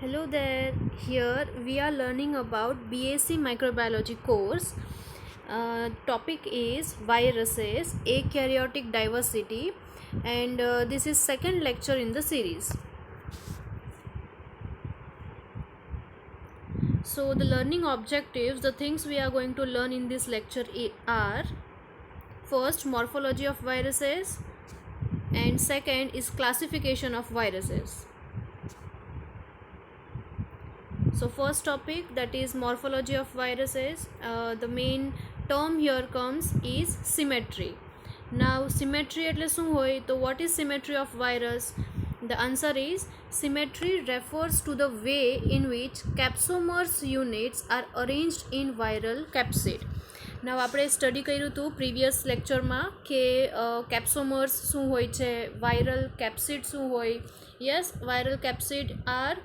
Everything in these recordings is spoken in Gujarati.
Hello there. Here we are learning about BSc Microbiology course. Topic is viruses, eukaryotic diversity, and this is second lecture in the series. So the learning objectives, the things we are going to learn in this lecture are first morphology of viruses, and second is classification of viruses. So first topic, that is morphology of viruses. The main term here comes is symmetry. Now symmetry એટલે શું હોય? તો what is symmetry of virus? The answer is symmetry refers to the way in which capsomers units are arranged in viral capsid. now આપણે સ્ટડી કર્યું હતું પ્રીવિયસ લેક્ચરમાં કે કેપ્સોમર્સ શું હોય છે, વાયરલ કેપ્સિડ શું હોય. Yes, viral capsid are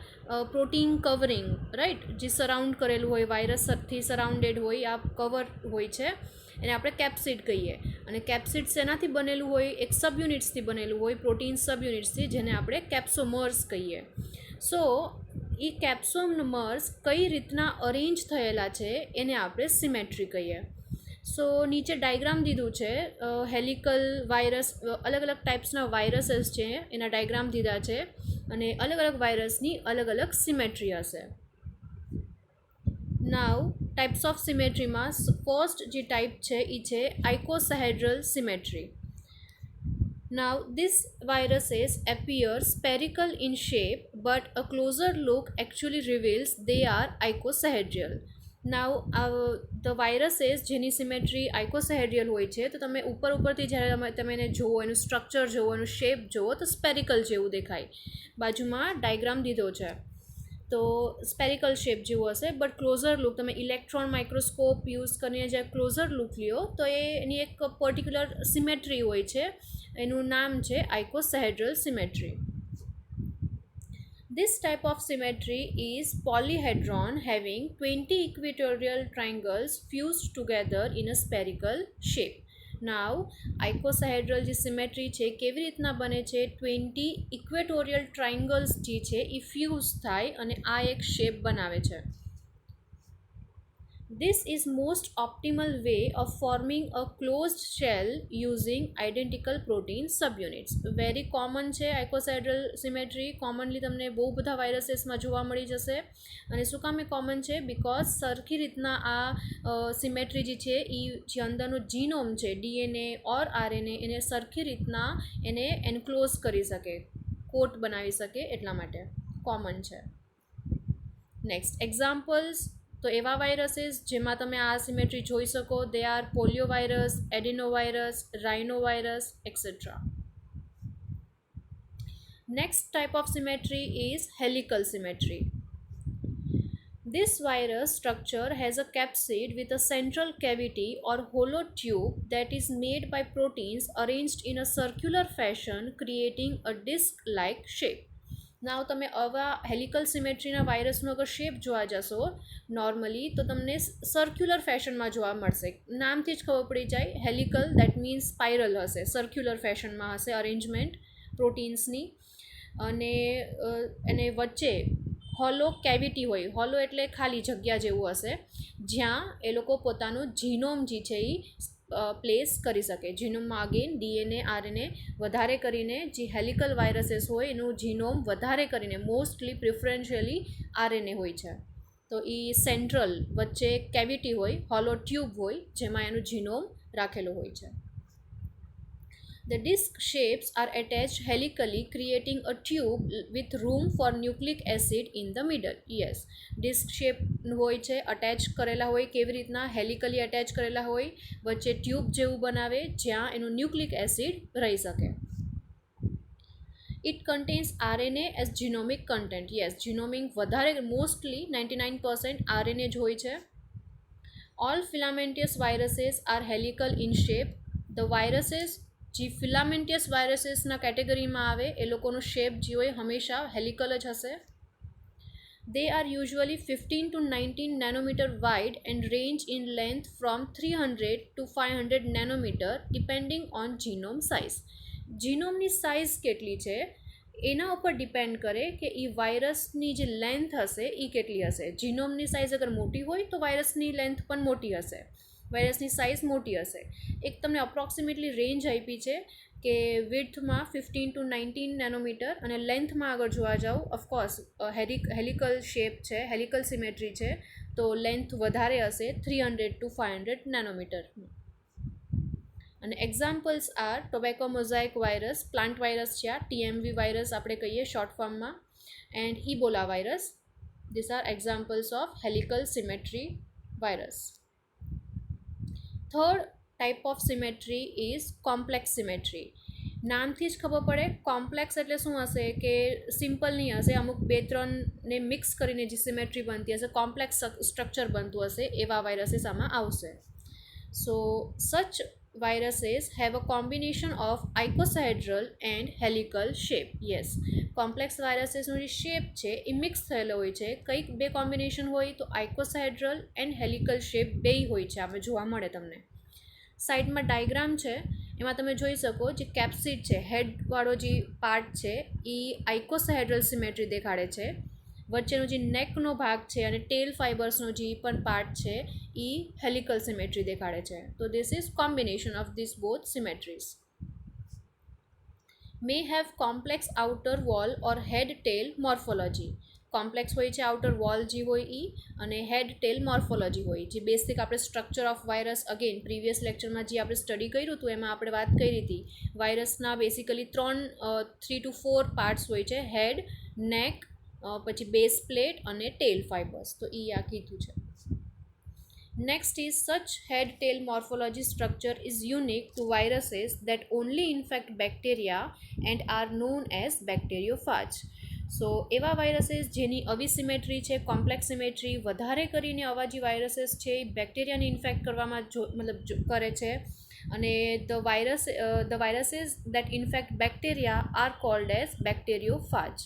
protein covering, right, જે સરાઉન્ડ કરેલું હોય, વાયરસથી સરાઉન્ડેડ હોય, આ કવર હોય છે, એને આપણે કેપ્સિડ કહીએ. અને કેપ્સિડ શેનાથી બનેલું હોય? એક સબયુનિટ્સથી બનેલું હોય, પ્રોટીન સબયુનિટ્સથી, જેને આપણે કેપ્સોમર્સ કહીએ. સો એ કેપ્સોમર્સ કઈ રીતના અરેન્જ થયેલા છે એને આપણે સિમેટ્રી કહીએ. સો નીચે ડાયગ્રામ દીધું છે, હેલિકલ વાયરસ, અલગ અલગ ટાઈપ્સના વાયરસીસ છે એના ડાયગ્રામ દીધા છે, અને અલગ અલગ વાયરસની અલગ અલગ સિમેટ્રી હશે. નાવ ટાઈપ્સ ઓફ સિમેટ્રીમાં ફર્સ્ટ જે ટાઈપ છે એ છે આઇકોસાહેડ્રલ symmetry. Now this viruses appear spherical in shape, but a closer look actually reveals they are icosahedral. Now the viruses જેની સિમેટ્રી આઇકોસાહેડ્રિયલ હોય છે, તો તમે ઉપરથી જ્યારે તમે એને જુઓ, એનું સ્ટ્રક્ચર જુઓ, એનું શેપ જુઓ, તો સ્પેરિકલ જેવું દેખાય. બાજુમાં ડાયગ્રામ દીધો છે તો સ્પેરિકલ શેપ જેવું હશે, બટ ક્લોઝર લુક તમે ઇલેક્ટ્રોન માઇક્રોસ્કોપ યુઝ કરીને જ્યારે ક્લોઝર લુક લ્યો તો એની એક પર્ટિક્યુલર સિમેટ્રી હોય છે, એનું નામ છે આઇકોસાહેડ્રલ symmetry. This type of symmetry is polyhedron having 20 equatorial triangles fused together in a spherical shape. Now આઇકોસાહેડ્રલ જે સિમેટ્રી છે કેવી રીતના બને છે? 20 ઇક્વેટોરિયલ ટ્રાયંગલ્સ જે છે એ ફ્યુઝ થાય અને આ એક શેપ બનાવે છે. This is most optimal way of forming a closed shell using identical protein subunits. Very common છે આઇકોસાહેડ્રલ સિમેટ્રી, કોમનલી તમને બહુ બધા વાયરસીસમાં જોવા મળી જશે. અને શું કામ એ કોમન છે? બિકોઝ સરખી રીતના આ સિમેટ્રી જે છે એ જે અંદરનો જીનોમ છે, ડીએનએ ઓર આરએનએ, એને સરખી રીતના એને એન્ક્લોઝ કરી શકે, કોટ બનાવી શકે, એટલા માટે કોમન છે. નેક્સ્ટ એક્ઝામ્પલ્સ, તો એવા વાયરસીસ જેમાં તમે આ સિમેટ્રી જોઈ શકો, they are polio virus, adenovirus, rhinovirus, etcetera. Next type of symmetry is helical symmetry. This virus structure has a capsid with a central cavity or hollow tube that is made by proteins arranged in a circular fashion, creating a disc-like shape. નાવ તમે આવા હેલિકલ સિમેટ્રીના વાયરસનો અગર શેપ જોવા જશો નોર્મલી, તો તમને સર્ક્યુલર ફેશનમાં જોવા મળશે. નામથી જ ખબર પડી જાય, હેલિકલ દેટ મીન્સ સ્પાઇરલ હશે, સર્ક્યુલર ફેશનમાં હશે અરેન્જમેન્ટ પ્રોટીન્સની, અને એને વચ્ચે હોલો કેવિટી હોય. હોલો એટલે ખાલી જગ્યા જેવું હશે, જ્યાં એ લોકો પોતાનું જીનોમ જે છે એ પ્લેસ કરી શકે. જીનોમમાં અગેન ડીએનએ આરએનએ વધારે કરીને, જે હેલિકલ વાયરસીસ હોય એનું જીનોમ વધારે કરીને મોસ્ટલી પ્રિફરન્શિયલી આરએનએ હોય છે. તો એ સેન્ટ્રલ વચ્ચે કેવિટી હોય, હોલો ટ્યુબ હોય, જેમાં એનું જીનોમ રાખેલું હોય છે. The disc shapes are attached helically, creating a tube with room for nucleic acid in the middle. Yes, disc shape હોય છે, અટેચ કરેલા હોય. કેવી રીતના? હેલિકલી અટેચ કરેલા હોય, વચ્ચે ટ્યુબ જેવું બનાવે જ્યાં એનું ન્યુક્લિક એસિડ રહી શકે. It contains RNA as genomic content. Yes, genomic વધારે, મોસ્ટલી 99% RNA જ હોય છે. All filamentous viruses are helical in shape. The viruses જે ફિલામેન્ટિયસ વાયરસીસના કેટેગરીમાં આવે એ લોકોનો શેપ જે હોય હંમેશા હેલિકલ જ હશે. They are usually 15 to 19 nanometer wide and range in length from 300 to 500 nanometer depending on genome size. જીનોમની સાઇઝ કેટલી છે એના ઉપર ડિપેન્ડ કરે કે એ વાયરસની જે લેન્થ હશે એ કેટલી હશે. જીનોમની સાઇઝ અગર મોટી હોય તો વાયરસની લેન્થ પણ મોટી હશે, વાયરસની સાઇઝ મોટી હશે. એક તમને અપ્રોક્સિમેટલી રેન્જ આપી છે કે વિડ્થમાં 15 to 19 નેનોમીટર અને લેન્થમાં આગળ જોવા જાઉં ઓફકોર્સ હેલિકલ શેપ છે, હેલિકલ સિમેટ્રી છે, તો લેન્થ વધારે હશે 300 to 500 નેનોમીટર. અને examples are tobacco mosaic virus, plant virus છે આ, TMV વાયરસ આપણે કહીએ શોર્ટ ફોર્મમાં, and Ebola virus. This are examples of helical symmetry virus. Third type of symmetry is complex symmetry. નામથી જ ખબર પડે કોમ્પ્લેક્સ એટલે શું હશે કે સિમ્પલ નહીં હશે, અમુક 2-3ને મિક્સ કરીને જે સિમેટ્રી બનતી હશે, કોમ્પ્લેક્સ સ્ટ્રક્ચર બનતું હશે, એવા વાયરસીસ આમાં આવશે. સો સચ viruses have a combination of icosahedral and helical shape. Yes, complex viruses નો જે શેપ છે એ મિક્સ થયેલો હોય છે. કંઈક બે કોમ્બિનેશન હોય તો આઇકોસાહેડ્રલ એન્ડ હેલિકલ શેપ બેય હોય છે, આમાં જોવા મળે તમને. સાઈડમાં ડાયગ્રામ છે, એમાં તમે જોઈ શકો જે કેપ્સિડ છે, હેડવાળો જે પાર્ટ છે એ આઇકોસાહેડ્રલ સિમેટ્રી દેખાડે છે. વચ્ચેનો જે નેકનો ભાગ છે અને ટેલ ફાઇબર્સનો જે પણ પાર્ટ છે એ હેલિકલ સિમેટ્રી દેખાડે છે. તો this is combination of this both symmetries. May have complex outer wall or head tail morphology. Complex હોય છે આઉટર વોલ જે હોય એ, અને હેડ ટેલ મોર્ફોલોજી હોય. જે બેસિક આપણે structure of virus again previous લેક્ચરમાં જે આપણે સ્ટડી કર્યું હતું એમાં આપણે વાત કરી હતી. વાયરસના બેસિકલી 3 to 4 પાર્ટ્સ હોય છે, હેડ, નેક, પછી બેઝ પ્લેટ અને ટેલ ફાઇબર્સ. તો એ આ કીધું છે. Next is such head tail morphology structure is unique to viruses that only infect bacteria and are known as bacteriophage. So એવા વાયરસીસ જેની આવી સિમેટ્રી છે, કોમ્પ્લેક્સ સિમેટ્રી, વધારે કરીને આવા જે વાયરસીસ છે એ બેક્ટેરિયાને ઇન્ફેક્ટ કરવામાં કરે છે. અને the viruses that infect bacteria are called as bacteriophage.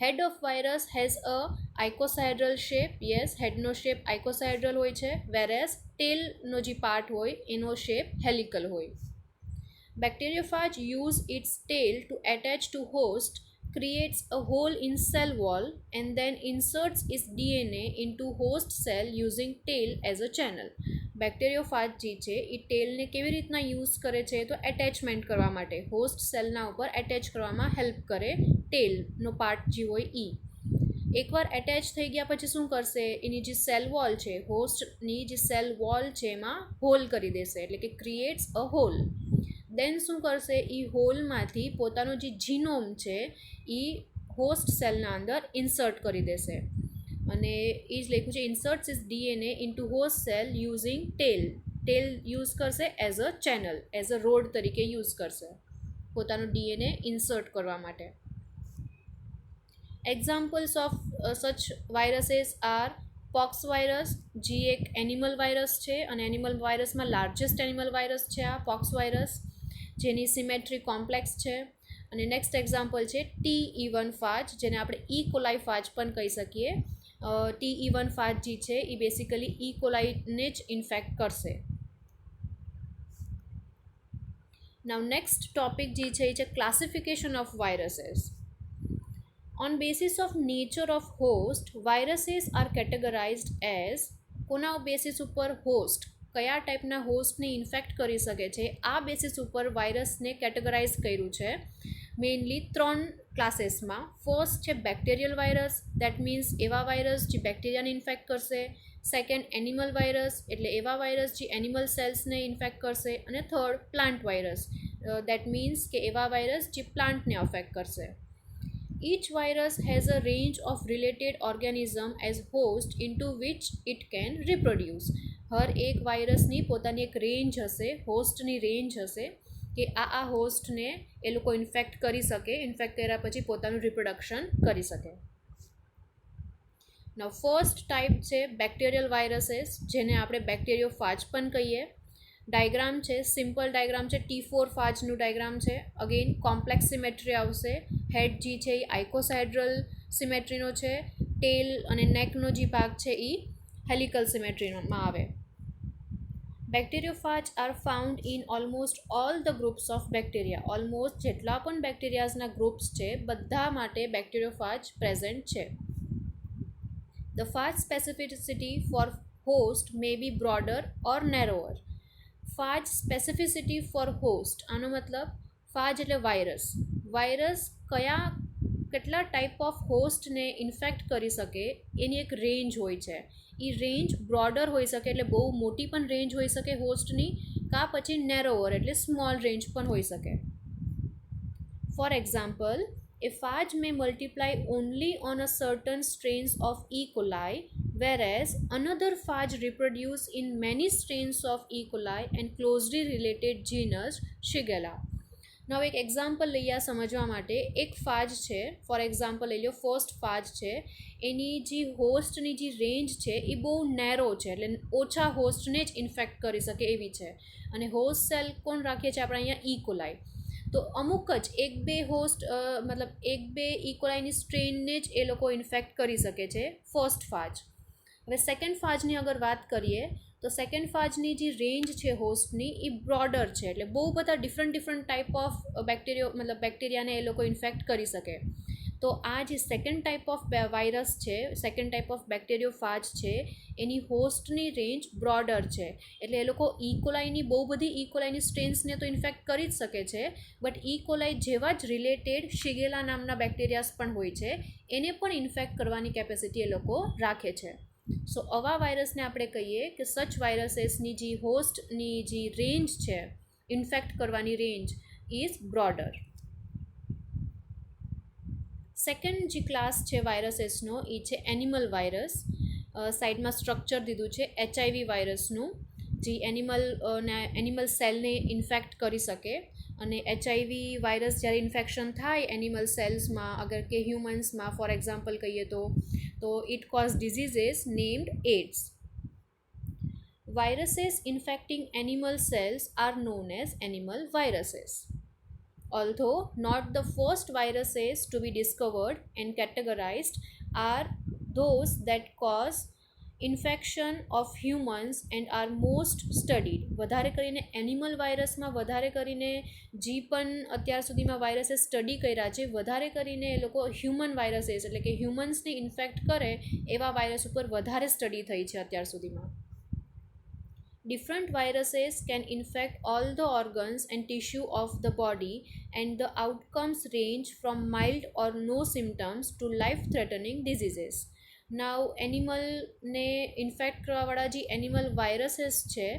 Head of virus has a icosahedral shape. Yes, હેડનો શેપ આઇકોસાહેડ્રલ હોય છે, વેરેઝ ટેલનો જે પાર્ટ હોય એનો શેપ હેલિકલ હોય. Bacteriophage use its tail to attach to host, creates a hole in cell wall and then inserts its DNA into host cell using tail as a channel. બેક્ટેરિયોફાજ જે છે એ ટેલને કેવી રીતના યુઝ કરે છે તો એટેચમેન્ટ કરવા માટે, હોસ્ટ સેલના ઉપર એટેચ કરવામાં હેલ્પ કરે ટેલનો પાર્ટ જે હોય એ. એકવાર એટેચ થઈ ગયા પછી શું કરશે, એની જે સેલ વોલ છે, હોસ્ટની જે સેલ વોલ છે એમાં હોલ કરી દેશે, એટલે કે ક્રિએટ્સ અ હોલ. દેન શું કરશે, એ હોલમાંથી પોતાનો જે જીનોમ છે એ હોસ્ટ સેલના અંદર ઇન્સર્ટ કરી દેશે. અને એ જ લખ્યું છે inserts is DNA into host cell using tail. Tail use કરશે as a channel, as a road તરીકે યુઝ કરશે પોતાનું DNA ઇન્સર્ટ કરવા માટે. Examples of such viruses are pox virus, જે એક એનિમલ વાયરસ છે અને એનિમલ વાયરસમાં લાર્જેસ્ટ એનિમલ વાયરસ છે આ પોક્સ વાયરસ, જેની સિમેટ્રી કોમ્પ્લેક્સ છે. અને નેક્સ્ટ એક્ઝામ્પલ છે TE1 ફાજ, જેને આપણે ઇકોલાઈ ફાજ પણ કહી શકીએ. TE1 ફાજ જે છે એ બેસિકલી ઇકોલાઈને જ ઇન્ફેક્ટ કરશે. નાઉ નેક્સ્ટ ટોપિક જે છે એ છે classification of viruses. On basis of nature of host, viruses are categorized as, કોના બેસિસ ઉપર, હોસ્ટ, કયા ટાઈપના હોસ્ટને ઇન્ફેક્ટ કરી શકે છે આ બેસિસ ઉપર વાયરસને કેટેગરાઇઝ કર્યું છે મેઇનલી 3 ક્લાસીસમાં. ફર્સ્ટ છે બેક્ટેરિયલ વાયરસ, દેટ મીન્સ એવા વાયરસ જે બેક્ટેરિયાને ઇન્ફેક્ટ કરશે. સેકન્ડ એનિમલ વાયરસ, એટલે એવા વાયરસ જે એનિમલ સેલ્સને ઇન્ફેક્ટ કરશે. અને third plant virus, that means કે એવા વાયરસ જે પ્લાન્ટને અફેક્ટ કરશે. Each virus has a range of related organism as host into which it can reproduce. હર એક વાયરસની પોતાની એક રેન્જ હશે, હોસ્ટની રેન્જ હશે કે આ હોસ્ટને એ લોકો ઇન્ફેક્ટ કરી શકે, ઇન્ફેક્ટ કર્યા પછી પોતાનું રિપ્રોડક્શન કરી શકે. નાઉ ફર્સ્ટ ટાઈપ છે બેક્ટેરિયલ વાયરસીસ, જેને આપણે બેક્ટેરિયોફાજ પણ કહીએ. ડાયગ્રામ છે, સિમ્પલ ડાયગ્રામ છે, T4 ફાજનું ડાયગ્રામ છે. અગેન કોમ્પ્લેક્સ સિમેટ્રી આવશે. હેડ જે છે એ આઇકોસાહેડ્રલ સિમેટ્રીનો છે, ટેલ અને નેકનો જે ભાગ છે એ હેલિકલ સિમેટ્રીમાં આવે. Bacteriophage are found in almost all the groups of bacteria. Almost જેટલા પણ બેક્ટેરિયાઝના ગ્રુપ્સ છે બધા માટે બેક્ટેરિયોફાજ પ્રેઝન્ટ છે. The phage specificity for host may be broader or narrower. Phage specificity for host આનો મતલબ ફાજ એટલે વાયરસ કયા કેટલા ટાઈપ ઓફ હોસ્ટને ઇન્ફેક્ટ કરી શકે એની એક રેન્જ હોય છે. એ રેન્જ બ્રોડર હોઈ શકે એટલે બહુ મોટી પણ રેન્જ હોઈ શકે હોસ્ટની, કાં પછી નેરોવર એટલે સ્મોલ રેન્જ પણ હોઈ શકે. For example, a phage may multiply only on a certain strains of E. coli, whereas another phage reproduce in many strains of E. coli and closely related genus Shigella. now એક એક્ઝામ્પલ લઈએ આ સમજવા માટે. એક ફાજ છે, ફોર એક્ઝામ્પલ લઈ લો ફર્સ્ટ ફાજ છે, એની જે હોસ્ટની જે રેન્જ છે એ બહુ નેરો છે, એટલે ઓછા હોસ્ટને જ ઇન્ફેક્ટ કરી શકે એવી છે. અને હોસ્ટ સેલ કોણ રાખીએ છીએ આપણે અહીંયા? ઈ કોલાઈ. તો અમુક જ એક બે હોસ્ટ મતલબ એક બે ઇકોલાઈની સ્ટ્રેનને જ એ લોકો ઇન્ફેક્ટ કરી શકે છે ફર્સ્ટ ફાજ. હવે સેકન્ડ ફાજની અગર વાત કરીએ તો સેકન્ડ ફાજની જે રેન્જ છે હોસ્ટની એ બ્રોડર છે, એટલે બહુ બધા ડિફરન્ટ ટાઈપ ઓફ બેક્ટેરિયાને એ લોકો ઇન્ફેક્ટ કરી શકે. તો આ જે સેકન્ડ ટાઈપ ઓફ વાયરસ છે, સેકન્ડ ટાઈપ ઓફ બેક્ટેરિયોફાજ છે, એની હોસ્ટની રેન્જ બ્રોડર છે, એટલે એ લોકો ઇકોલાઈની બહુ બધી ઇકોલાઈની સ્ટ્રેન્સને તો ઇન્ફેક્ટ કરી જ શકે છે, બટ ઇકોલાઈ જેવા જ રિલેટેડ શિગેલા નામના બેક્ટેરિયાસ પણ હોય છે, એને પણ ઇન્ફેક્ટ કરવાની કેપેસિટી એ લોકો રાખે છે. સો આવા વાયરસને આપણે કહીએ કે સચ વાયરસીસની જે હોસ્ટની જે રેન્જ છે ઇન્ફેક્ટ કરવાની રેન્જ ઇઝ બ્રોડર. સેકન્ડ જે ક્લાસ છે વાયરસીસનો એ છે એનિમલ વાયરસ. સાઈડમાં સ્ટ્રક્ચર દીધું છે HIV વાયરસનું, જે એનિમલ સેલને ઇન્ફેક્ટ કરી શકે. અને HIV વાયરસ જ્યારે ઇન્ફેક્શન થાય એનિમલ સેલ્સમાં, અગર કે હ્યુમન્સમાં ફોર એક્ઝામ્પલ કહીએ તો it cause diseases named AIDS. Viruses infecting animal cells are known as animal viruses. Although not the first viruses to be discovered and categorized are those that cause infection of humans and are most studied. વધારે કરીને એનિમલ વાયરસમાં વધારે કરીને જે પણ અત્યાર સુધીમાં વાયરસીસ સ્ટડી કર્યા છે, વધારે કરીને એ લોકો હ્યુમન વાયરસીસ એટલે કે હ્યુમન્સને ઇન્ફેક્ટ કરે એવા વાયરસ ઉપર વધારે સ્ટડી થઈ છે અત્યાર સુધીમાં. Different viruses can infect all the organs and tissue of the body, and the outcomes range from mild or no symptoms to life-threatening diseases. Now, એનિમલને ઇન્ફેક્ટ કરવાવાળા જે એનિમલ વાયરસીસ છે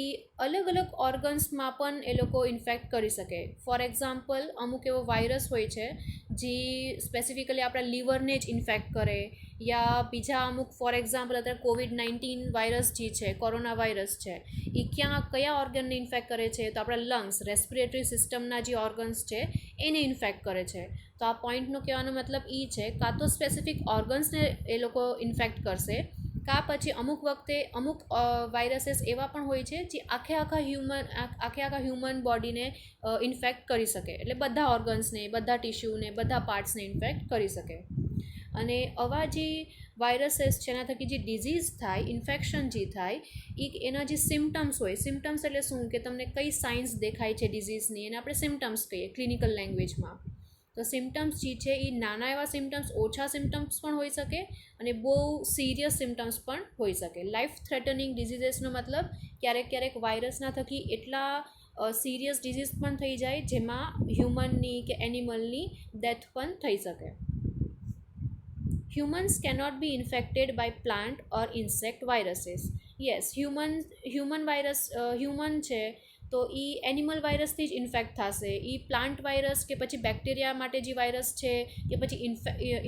એ અલગ અલગ ઓર્ગન્સમાં પણ એ લોકો ઇન્ફેક્ટ કરી શકે. ફોર એક્ઝામ્પલ, અમુક એવો વાયરસ હોય છે જે સ્પેસિફિકલી આપણા લીવરને જ ઇન્ફેક્ટ કરે, યા બીજા અમુક ફોર એક્ઝામ્પલ અત્યારે COVID-19 વાયરસ જે છે, કોરોના વાયરસ છે, એ કયા ઓર્ગનને ઇન્ફેક્ટ કરે છે? તો આપણા લંગ્સ, રેસ્પિરેટરી સિસ્ટમના જે ઓર્ગન્સ છે એને ઇન્ફેક્ટ કરે છે. તો આ પોઈન્ટનો કહેવાનો મતલબ એ છે કાં તો સ્પેસિફિક ઓર્ગન્સને એ લોકો ઇન્ફેક્ટ કરશે, કાં પછી અમુક વખતે અમુક વાયરસીસ એવા પણ હોય છે જે આખા હ્યુમન બોડીને ઇન્ફેક્ટ કરી શકે, એટલે બધા ઓર્ગન્સને, બધા ટિશ્યુને, બધા પાર્ટ્સને ઇન્ફેક્ટ કરી શકે. અને આવા જે વાયરસીસ છે એના થકી જે ડિઝીઝ થાય, ઇન્ફેક્શન જે થાય, એના જે સિમ્ટમ્સ હોય, સિમ્ટમ્સ એટલે શું કે તમને કઈ સાઇન્સ દેખાય છે ડિઝીઝની, એને આપણે સિમ્ટમ્સ કહીએ ક્લિનિકલ લેંગ્વેજમાં. તો સિમ્ટમ્સ જે છે એ નાના એવા સિમ્ટમ્સ, ઓછા સિમ્ટમ્સ પણ હોઈ શકે અને બહુ સિરિયસ સિમ્ટમ્સ પણ હોઈ શકે. લાઈફ થ્રેટનિંગ ડિઝીઝીસનો મતલબ ક્યારેક વાયરસના થકી એટલા સિરિયસ ડિઝીઝ પણ થઈ જાય જેમાં હ્યુમનની કે એનિમલની ડેથ પણ થઈ શકે. Humans cannot be infected by plant or insect viruses. Yes, human છે તો એ એનિમલ વાયરસથી જ ઇન્ફેક્ટ થશે. એ પ્લાન્ટ વાયરસ કે પછી બેક્ટેરિયા માટે જે વાયરસ છે કે પછી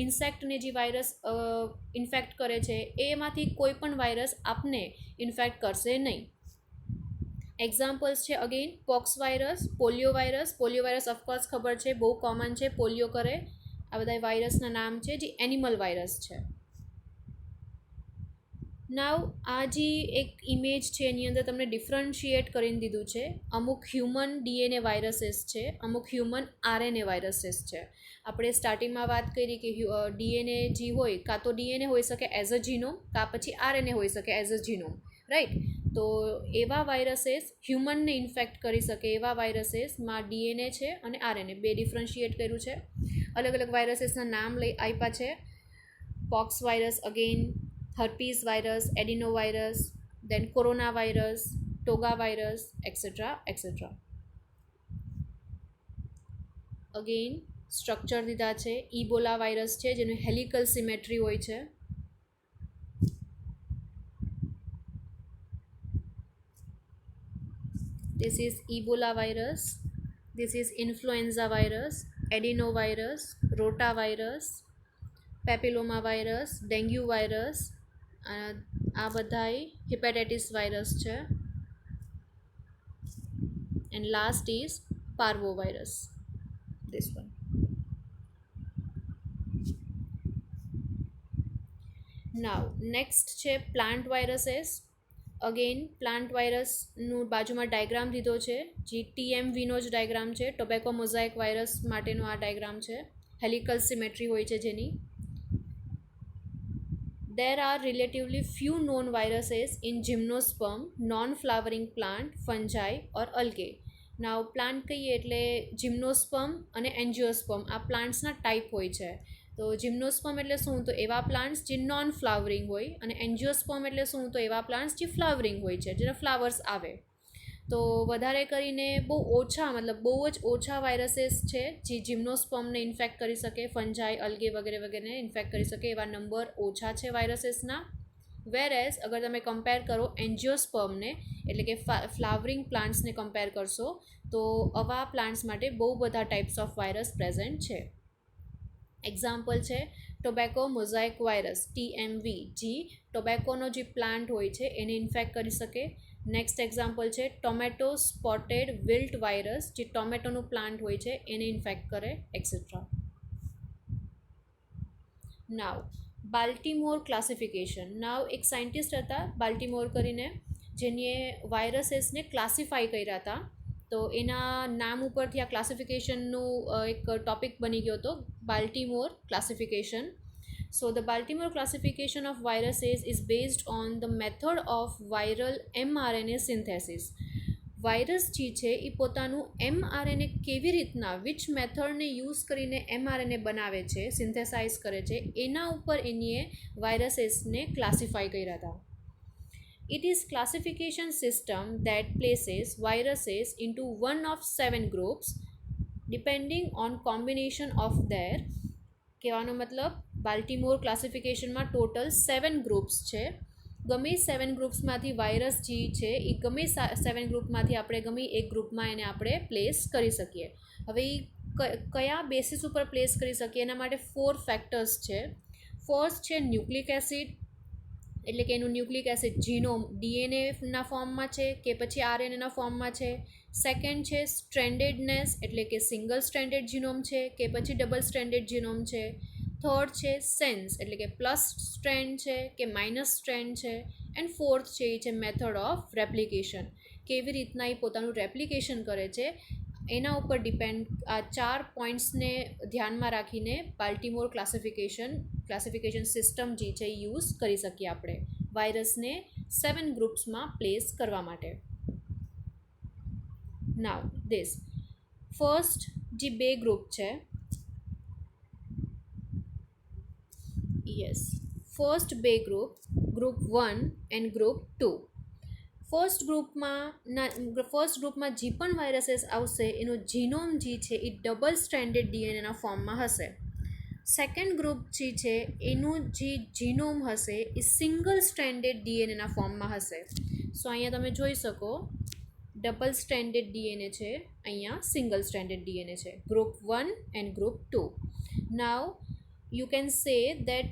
ઇન્સેક્ટને જે વાયરસ ઇન્ફેક્ટ કરે છે એમાંથી કોઈ પણ વાયરસ આપને ઇન્ફેક્ટ કરશે નહીં. એક્ઝામ્પલ્સ છે again POX virus, polio virus of course ખબર છે, બહુ કોમન છે, પોલિયો કરે. આ બધા વાયરસના નામ છે જે એનિમલ વાયરસ છે. નાવ આ જે એક ઇમેજ છે એની અંદર તમને ડિફરન્શિએટ કરીને દીધું છે. અમુક હ્યુમન DNA વાયરસીસ છે, અમુક હ્યુમન RNA વાયરસીસ છે. આપણે સ્ટાર્ટિંગમાં વાત કરી કે DNA જે હોય કાં તો DNA હોઈ શકે એઝ અ જીનોમ, કાં પછી RNA હોઈ શકે એઝ અ જીનોમ, રાઈટ? તો એવા વાયરસીસ હ્યુમનને ઇન્ફેક્ટ કરી શકે એવા વાયરસીસમાં ડીએનએ છે અને આરએનએ બે ડિફરન્શિએટ કર્યું છે. અલગ અલગ વાયરસીસના નામ આપ્યા છે. Pox virus, again herpes virus, adeno virus, then corona virus, toga virus, etcetera etcetera. Again structure દીધા છે. ઇબોલા વાયરસ છે જેનું હેલિકલ સિમેટ્રી હોય છે. This is Ebola virus. This is influenza virus, adenovirus, rotavirus, papilloma virus, dengue virus. આ બધાય હિપેટાઇટિસ વાયરસ છે. And last is parvovirus. This one. Now next છે plant viruses. અગેન પ્લાન્ટ વાયરસનું બાજુમાં ડાયગ્રામ દીધો છે જે TMVનો જ ડાયગ્રામ છે. ટોબેકો મોઝાઇક વાયરસ માટેનો આ ડાયગ્રામ છે. હેલિકલ સિમેટ્રી હોય છે જેની. There are relatively few known viruses in gymnosperm, non-flowering plant, fungi or algae. Now plant કહીએ એટલે જિમ્નોસ્પર્મ અને એન્જિયોસ્પર્મ આ પ્લાન્ટ્સના ટાઈપ હોય છે. તો જિમ્નોસ્પર્મ એટલે શું? તો એવા પ્લાન્ટ્સ જે નોન ફ્લાવરિંગ હોય, અને એન્જિયોસ્પર્મ એટલે શું? તો એવા પ્લાન્ટ્સ જે ફ્લાવરિંગ હોય છે, જેના ફ્લાવર્સ આવે. તો વધારે કરીને બહુ જ ઓછા વાયરસીસ છે જે જિમ્નોસ્પર્મને ઇન્ફેક્ટ કરી શકે, ફંજાઈ, અલ્ગે વગેરે વગેરે ઇન્ફેક્ટ કરી શકે. એવા નંબર ઓછા છે વાયરસીસના. વેરએઝ અગર તમે કમ્પેર કરો એન્જિયોસ્પર્મને એટલે કે ફ્લાવરિંગ પ્લાન્ટ્સને કમ્પેર કરશો તો આવા પ્લાન્ટ્સ માટે બહુ બધા ટાઈપ્સ ઓફ વાયરસ પ્રેઝન્ટ છે. એક્ઝામ્પલ છે ટોબેકો મોઝાઇક વાયરસ TMV, જે ટોબેકોનો જે પ્લાન્ટ હોય છે એને ઇન્ફેક્ટ કરી શકે. નેક્સ્ટ એક્ઝામ્પલ છે ટોમેટો સ્પોટેડ વિલ્ટ વાયરસ, જે ટોમેટોનું પ્લાન્ટ હોય છે એને ઇન્ફેક્ટ કરે, એક્સેટ્રા. નાવ બાલ્ટીમોર ક્લાસિફિકેશન. નાવ એક સાયન્ટિસ્ટ હતા બાલ્ટીમોર કરીને, જેને વાયરસીસને ક્લાસિફાઈ કર્યા હતા. તો એના નામ ઉપરથી આ ક્લાસિફિકેશનનું એક ટોપિક બની ગયો હતો, Baltimore classification. So the Baltimore classification of viruses is based on the method of viral mRNA synthesis. Virus જે છે એ પોતાનું mRNA કેવી રીતના, વિચ મેથડને યુઝ કરીને mRNA બનાવે છે, સિન્થેસાઇઝ કરે છે, એના ઉપર એનીએ વાયરસીસને ક્લાસિફાઈ કર્યા હતા. It is classification system that places viruses into one of 7 groups depending on combination of their. કહેવાનો મતલબ બાલ્ટીમોર ક્લાસિફિકેશનમાં ટોટલ 7 ગ્રુપ્સ છે. ગમે 7 ગ્રુપ્સમાંથી વાયરસ જે છે એ ગમે 7 ગ્રુપમાંથી આપણે ગમે એક ગ્રુપમાં એને આપણે પ્લેસ કરી શકીએ. હવે એ કયા બેસિસ ઉપર પ્લેસ કરી શકીએ એના માટે 4 ફેક્ટર્સ છે. ફર્સ્ટ છે ન્યુક્લિક એસિડ, એટલે કે એનું ન્યુક્લિક એસિડ જીનોમ DNA ફોર્મમાં છે કે પછી RNAના ફોર્મમાં છે. સેકન્ડ છે સ્ટ્રેન્ડેડનેસ, એટલે કે સિંગલ સ્ટ્રેન્ડેડ જીનોમ છે કે પછી ડબલ સ્ટ્રેન્ડેડ જીનોમ છે. થર્ડ છે સેન્સ, એટલે કે પ્લસ સ્ટ્રેન્ડ છે કે માઇનસ સ્ટ્રેન્ડ છે. એન્ડ ફોર્થ છે એ છે મેથડ ઓફ રેપ્લિકેશન, કેવી રીતના એ પોતાનું રેપ્લિકેશન કરે છે. એના ઉપર ડિપેન્ડ આ 4 પોઈન્ટ્સને ધ્યાનમાં રાખીને બાલ્ટીમોર ક્લાસિફિકેશન સિસ્ટમ જે છે એ યુઝ કરી શકીએ આપણે વાયરસને 7 ગ્રુપ્સમાં પ્લેસ કરવા માટે. નાવ ધીસ ફર્સ્ટ જે 2 ગ્રુપ છે, first 2 group 1 and group 2. First ગ્રુપમાં જે પણ વાયરસીસ આવશે એનો જીનોમ જે છે એ ડબલ સ્ટ્રેન્ડેડ DNAના ફોર્મમાં હશે. સેકન્ડ ગ્રુપ જે છે એનું જે જીનોમ હશે એ સિંગલ સ્ટ્રેન્ડેડ DNAના ફોર્મમાં હશે. સો અહીંયા તમે જોઈ શકો ડબલ સ્ટ્રેન્ડેડ DNA છે, અહીંયા સિંગલ સ્ટ્રેન્ડેડ DNA છે. Group 1 and group 2. Now you can say that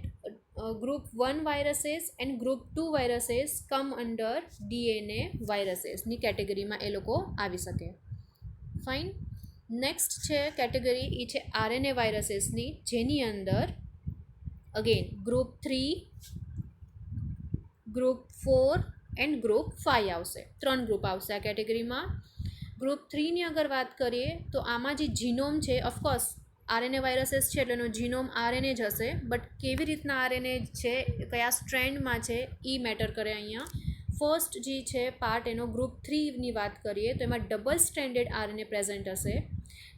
group 1 viruses and group 2 viruses come under DNA viruses ની કેટેગરીમાં એ લોકો આવી શકે. ફાઇન. નેક્સ્ટ છે કેટેગરી એ છે RNA વાયરસીસની, જેની અંદર again group 3, group 4 and group 5 આવશે. 3 ગ્રુપ આવશે આ કેટેગરીમાં. ગ્રુપ 3ની અગર વાત કરીએ તો આમાં જે જીનોમ છે, ઓફકોર્સ RNA વાયરસીસ છે એટલે એનો જીનોમ RNA જ હશે, બટ કેવી રીતના RNA છે, કયા સ્ટ્રેન્ડમાં છે એ મેટર કરે અહીંયા. ફર્સ્ટ જે છે પાર્ટ એનો ગ્રુપ 3ની વાત કરીએ તો એમાં ડબલ સ્ટ્રેન્ડેડ આરએનએ પ્રેઝન્ટ હશે.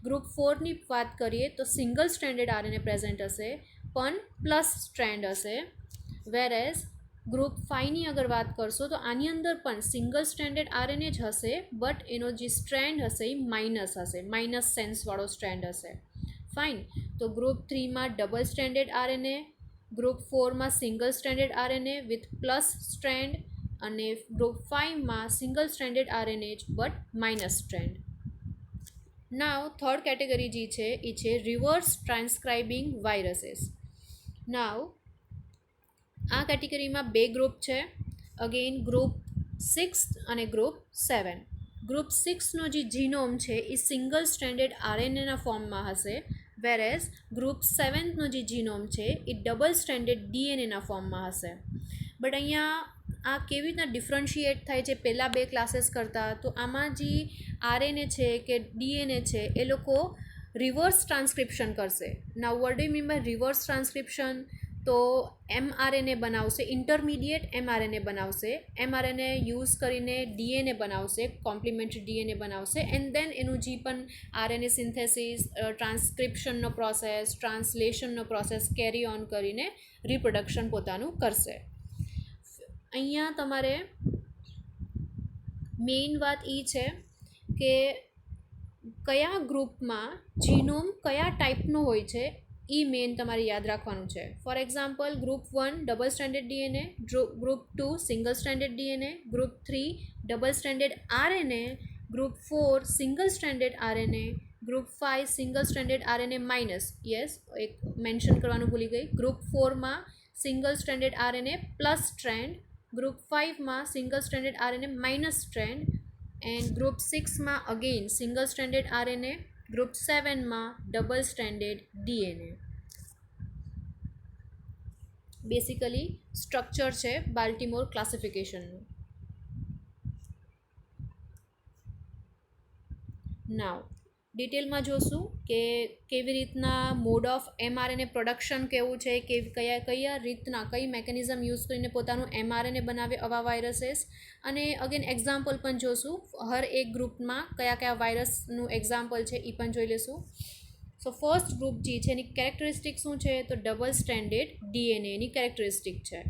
ગ્રુપ 4ની વાત કરીએ તો સિંગલ સ્ટ્રેન્ડેડ આરએનએ પ્રેઝન્ટ હશે પણ પ્લસ સ્ટ્રેન્ડ હશે. વેરેઝ ગ્રુપ 5ની અગર વાત કરશો તો આની અંદર પણ સિંગલ સ્ટ્રેન્ડેડ આરએનએ જ હશે બટ એનો જે સ્ટ્રેન્ડ હશે એ માઇનસ હશે, માઇનસ સેન્સવાળો સ્ટ્રેન્ડ હશે. ફાઇન. તો ગ્રુપ 3માં ડબલ સ્ટ્રેન્ડેડ આરએનએ, ગ્રુપ 4માં single stranded RNA with plus strand અને ગ્રુપ 5માં સિંગલ સ્ટ્રેન્ડેડ આરએનએ જ but minus strand. Now third category જે છે એ છે રિવર્સ ટ્રાન્સક્રાઇબિંગ વાયરસીસ. નાવ આ કેટેગરીમાં બે ગ્રુપ છે. અગેન ગ્રુપ 6 અને ગ્રુપ 7. ગ્રુપ 6નો જે જીનોમ છે એ સિંગલ સ્ટ્રેન્ડેડ આરએનએના ફોર્મમાં હશે, વેરેઝ ગ્રુપ 7નો જે જીનોમ છે એ ડબલ સ્ટ્રેન્ડેડ ડીએનએના ફોર્મમાં હશે. બટ અહીંયા આ કેવી રીતના ડિફરન્શિએટ થાય છે પહેલાં બે ક્લાસીસ કરતાં, તો આમાં જે આરએનએ છે કે ડીએનએ છે એ લોકો રિવર્સ ટ્રાન્સક્રિપ્શન કરશે. Now what do you mean by reverse transcription? તો એમઆરએનએ બનાવશે, ઇન્ટરમીડિયેટ એમઆરએનએ બનાવશે, એમઆરએનએ યુઝ કરીને ડીએનએ બનાવશે, કોમ્પ્લિમેન્ટરી ડીએનએ બનાવશે એન્ડ દેન એનું જે પણ આરએનએ સિન્થેસિસ, ટ્રાન્સક્રિપ્શનનો પ્રોસેસ, ટ્રાન્સલેશનનો પ્રોસેસ કેરી ઓન કરીને રિપ્રોડક્શન પોતાનું કરશે. અહીંયા તમારે મેઇન વાત એ છે કે કયા ગ્રુપમાં જીનોમ કયા ટાઈપનો હોય છે એ મેઇન તમારે યાદ રાખવાનું છે. For example group 1 double stranded DNA, group 2 single stranded DNA, group 3 double stranded RNA, group 4 single stranded RNA, group 5 single stranded RNA minus, yes એક મેન્શન કરવાનું ભૂલી ગઈ. ગ્રુપ 4માં single stranded RNA plus strand, group 5માં single stranded RNA minus strand and group 6માં again single stranded RNA, group 7માં double stranded DNA. Basically structure છે બાલ્ટીમોર ક્લાસિફિકેશનનું. નાવ ડિટેલમાં જોશું કે કેવી રીતના મોડ ઓફ એમઆરએનએ પ્રોડક્શન કેવું છે, કે કયા રીતના કઈ મેકેનિઝમ યુઝ કરીને પોતાનું એમઆરએનએ બનાવે આવા વાયરસીસ, અને અગેન એક્ઝામ્પલ પણ જોશું હર એક ગ્રુપમાં કયા કયા વાયરસનું એક્ઝામ્પલ છે એ પણ જોઈ લઈશું. સો ફર્સ્ટ ગ્રુપ જે છે એની કેરેક્ટરિસ્ટિક શું છે? તો ડબલ સ્ટ્રેન્ડેડ ડીએનએ એની કેરેક્ટરિસ્ટિક છે.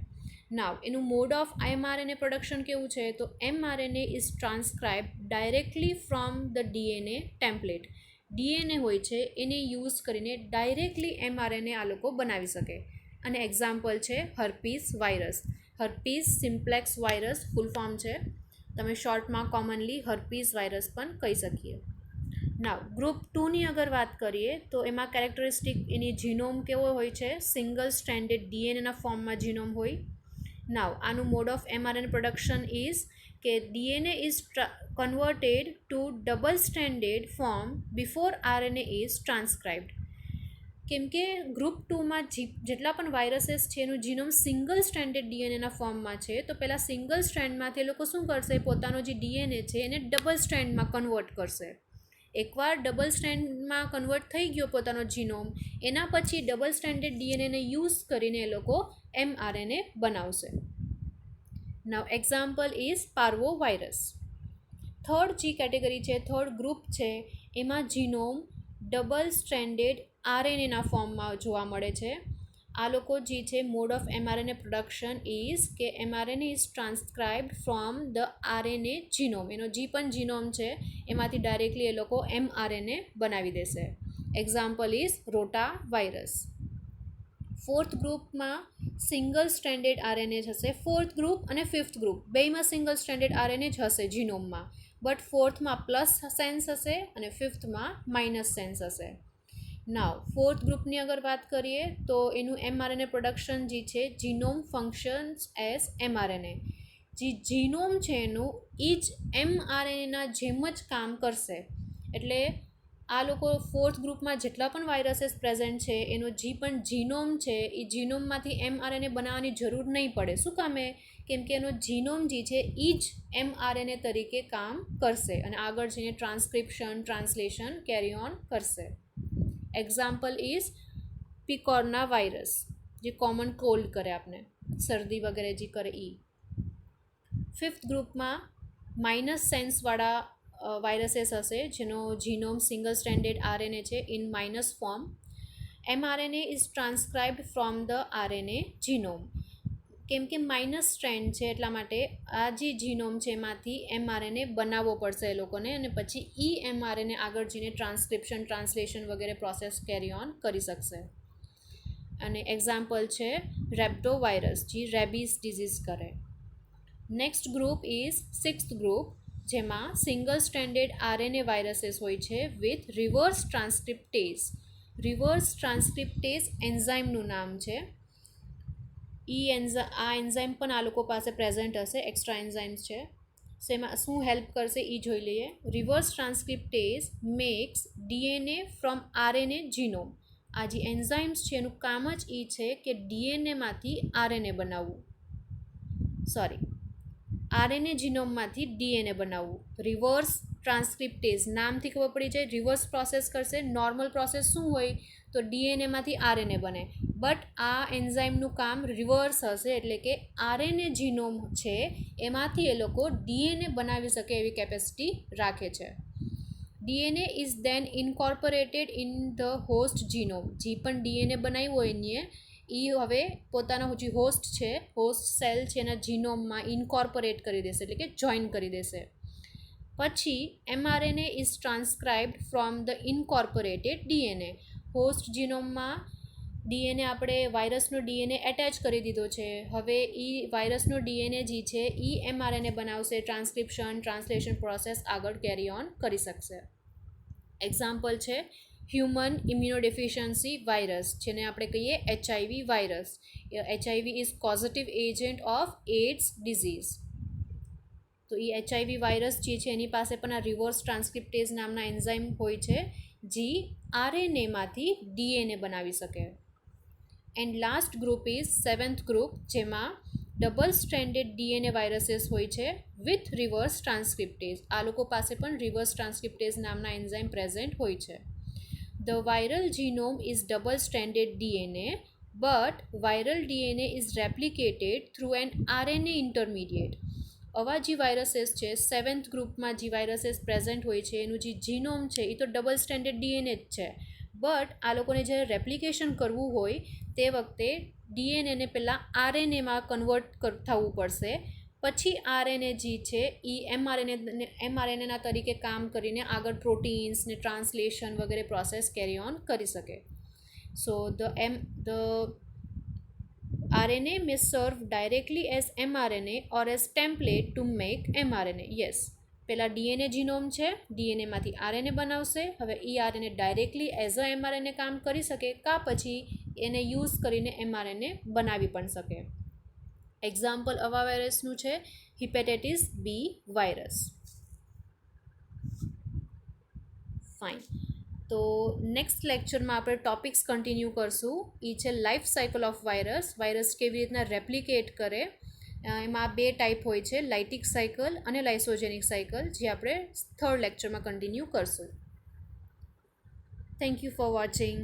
નાવ એનું મોડ ઓફ એમઆરએનએ પ્રોડક્શન કેવું છે? તો mRNA is transcribe directly from the DNA template. DNA હોય છે એને યુઝ કરીને ડાયરેક્ટલી એમઆરએનએ આ લોકો બનાવી શકે. અને એક્ઝામ્પલ છે herpes virus. Herpes simplex virus full form છે, તમે શોર્ટમાં કોમનલી હર્પીસ વાયરસ પણ કહી શકીએ. નાવ ગ્રુપ 2ની અગર વાત કરીએ તો એમાં કેરેક્ટરિસ્ટિક એની જીનોમ કેવો હોય છે? સિંગલ સ્ટ્રેન્ડેડ ડીએનએના ફોર્મમાં જીનોમ હોય. નાવ આનું mode of mRNA production is કે DNA is converted to double stranded form before RNA is transcribed. કેમ કે ગ્રુપ 2માં જેટલા પણ વાયરસીસ છે એનું જીનોમ સિંગલ સ્ટ્રેન્ડેડ ડીએનએના ફોર્મમાં છે, તો પહેલાં સિંગલ સ્ટ્રેન્ડમાંથી એ લોકો શું કરશે? પોતાનો જે ડીએનએ છે એને ડબલ સ્ટ્રેન્ડમાં કન્વર્ટ કરશે. એકવાર ડબલ સ્ટ્રેન્ડમાં કન્વર્ટ થઈ ગયો પોતાનો જીનોમ, એના પછી ડબલ સ્ટ્રેન્ડેડ ડીએનએને યુઝ કરીને એ લોકો એમઆરએનએ બનાવશે. નાવ એક્ઝામ્પલ ઇઝ પાર્વો વાયરસ. થર્ડ જે કેટેગરી છે, થર્ડ ગ્રુપ છે, એમાં જીનોમ ડબલ સ્ટ્રેન્ડેડ આરએનએના ફોર્મમાં જોવા મળે છે. આ લોકો જે છે mode of mRNA production is કે mRNA is transcribed from the RNA genome. એનો જે પણ જીનોમ છે એમાંથી ડાયરેક્ટલી એ લોકો એમઆરએનએ બનાવી દેશે. Example is rota virus. Fourth ગ્રુપમાં સિંગલ સ્ટ્રેન્ડેડ આરએનએ જ હશે. ફોર્થ ગ્રુપ અને ફિફ્થ ગ્રુપ બેયમાં સિંગલ સ્ટ્રેન્ડેડ આરએનએ જ હશે જીનોમમાં, બટ ફોર્થમાં પ્લસ સેન્સ હશે અને ફિફ્થમાં માઇનસ સેન્સ હશે. નાવ ફોર્થ ગ્રુપની અગર વાત કરીએ તો એનું એમઆરએનએ પ્રોડક્શન જે છે જીનોમ ફંક્શન્સ એઝ એમઆરએનએ. જે જીનોમ છે એનું એ જ એમઆરએનએના જેમ જ કામ કરશે. એટલે આ લોકો ફોર્થ ગ્રુપમાં જેટલા પણ વાયરસીસ પ્રેઝન્ટ છે એનો જે પણ જીનોમ છે એ જીનોમમાંથી એમઆરએનએ બનાવવાની જરૂર નહીં પડે. શું કામે? કેમ કે એનો જીનોમ જે છે એ જ એમઆરએનએ તરીકે કામ કરશે અને આગળ જઈને ટ્રાન્સક્રિપ્શન, ટ્રાન્સલેશન કેરી ઓન કરશે. એક્ઝામ્પલ ઇઝ પીકોર્ના વાયરસ, જે કોમન કોલ્ડ કરે આપણે, શરદી વગેરે જે કરે એ. ફિફ્થ ગ્રુપમાં માઇનસ સેન્સવાળા વાયરસીસ હશે જેનો જીનોમ સિંગલ સ્ટ્રેન્ડેડ આરએનએ છે in minus form. mRNA is transcribed from the RNA genome. કેમ કે માઇનસ સ્ટ્રેન્ડ છે એટલા માટે આ જે જીનોમ છે એમાંથી mRNA બનાવવો પડશે એ લોકોને, અને પછી mRNA આગળ જઈને ટ્રાન્સક્રિપ્શન, ટ્રાન્સલેશન વગેરે પ્રોસેસ કેરી ઓન કરી શકશે. અને એક્ઝામ્પલ છે રેપ્ટો વાયરસ, જે રેબીઝ ડિઝીઝ કરે. Next group is sixth group, જેમાં સિંગલ સ્ટ્રેન્ડેડ આરએનએ વાયરસીસ હોય છે વિથ રિવર્સ ટ્રાન્સક્રિપ્ટેઝ. રિવર્સ ટ્રાન્સક્રિપ્ટેઝ એન્ઝાઇમનું નામ છે. આ એન્ઝાઇમ પણ આ લોકો પાસે પ્રેઝન્ટ હશે, એક્સ્ટ્રા એન્ઝાઇમ્સ છે. સો એમાં શું હેલ્પ કરશે એ જોઈ લઈએ. Reverse transcriptase makes DNA from RNA genome. આ જે એન્ઝાઇમ્સ છે એનું કામ જ એ છે કે ડીએનએમાંથી આરએનએ બનાવવું, આરએનએ જીનોમમાંથી ડીએનએ બનાવવું. રિવર્સ ટ્રાન્સક્રિપ્ટેઝ નામથી ખબર પડી જાય, રિવર્સ પ્રોસેસ કરશે. નોર્મલ પ્રોસેસ શું હોય તો ડીએનએમાંથી આરએનએ બને, બટ આ એન્ઝાઇમનું કામ રિવર્સ હશે, એટલે કે આરએનએ જીનોમ છે એમાંથી એ લોકો ડીએનએ બનાવી શકે એવી કેપેસિટી રાખે છે. DNA is then incorporated in the host genome. જે પણ ડીએનએ બનાવ્યું હોય એને એ હવે પોતાનો જે હોસ્ટ છે, હોસ્ટ સેલ છે એના જીનોમમાં ઇન્કોર્પોરેટ કરી દેશે, એટલે કે જોઈન કરી દેશે. પછી mRNA is transcribed from the incorporated DNA. Host જીનોમમાં ડીએનએ આપણે વાયરસનો ડીએનએ એટેચ કરી દીધો છે. હવે એ વાયરસનો ડીએનએ જે છે એ mRNA બનાવશે, ટ્રાન્સક્રિપ્શન, ટ્રાન્સલેશન પ્રોસેસ આગળ કેરી ઓન કરી શકશે. એક્ઝામ્પલ છે હ્યુમન ઇમ્યુનોડેફિશિયન્સી વાયરસ, જેને આપણે કહીએ HIV virus. HIV is causative agent of AIDS disease. તો એ HIV વાયરસ જે છે એની પાસે પણ આ રિવર્સ ટ્રાન્સક્રિપ્ટેઝ નામના એન્ઝાઇમ હોય છે જે આરએનએમાંથી ડીએનએ બનાવી શકે. And last group is seventh group, જેમાં ડબલ સ્ટ્રેન્ડેડ ડીએનએ વાયરસીસ હોય છે વિથ રિવર્સ ટ્રાન્સક્રિપ્ટેઝ. આ લોકો પાસે પણ રિવર્સ ટ્રાન્સક્રિપ્ટેઝ નામના એન્ઝાઇમ પ્રેઝન્ટ હોય છે. The viral genome is double-stranded DNA, but viral DNA is replicated through an RNA intermediate. આવા જે વાયરસીસ છે, સેવન્થ ગ્રુપમાં જે વાયરસીસ પ્રેઝન્ટ હોય છે એનું જે જીનોમ છે એ તો ડબલ સ્ટ્રેન્ડેડ ડીએનએ જ છે, બટ આ લોકોને જ્યારે રેપ્લિકેશન કરવું હોય તે વખતે ડીએનએને પહેલાં આરએનએમાં કન્વર્ટ થવું પડશે. પછી આરએનએ જે છે એ એમઆરએનએના તરીકે કામ કરીને આગળ પ્રોટીન્સ ને ટ્રાન્સલેશન વગેરે પ્રોસેસ કેરી ઓન કરી શકે. સો the RNA may serve directly as mRNA or as template to make mRNA. Yes, પહેલાં ડીએનએ જીનોમ છે, ડીએનએમાંથી આરએનએ બનાવશે. હવે એ RNA directly as a mRNA કામ કરી શકે, કાં પછી એને યુઝ કરીને એમઆરએનએ બનાવી પણ શકે. એક્ઝામ્પલ આવા વાયરસનું છે હિપેટાઇટિસ બી વાયરસ. ફાઇન. તો નેક્સ્ટ લેક્ચરમાં આપણે ટોપિક્સ કન્ટિન્યુ કરશું. એ છે life cycle of virus. Virus કેવી રીતના રેપ્લિકેટ કરે. એમાં બે ટાઈપ હોય છે, લાઇટિક સાયકલ અને લાઇસોજેનિક સાયકલ, જે આપણે થર્ડ લેક્ચરમાં કન્ટિન્યુ કરશું. Thank you for watching.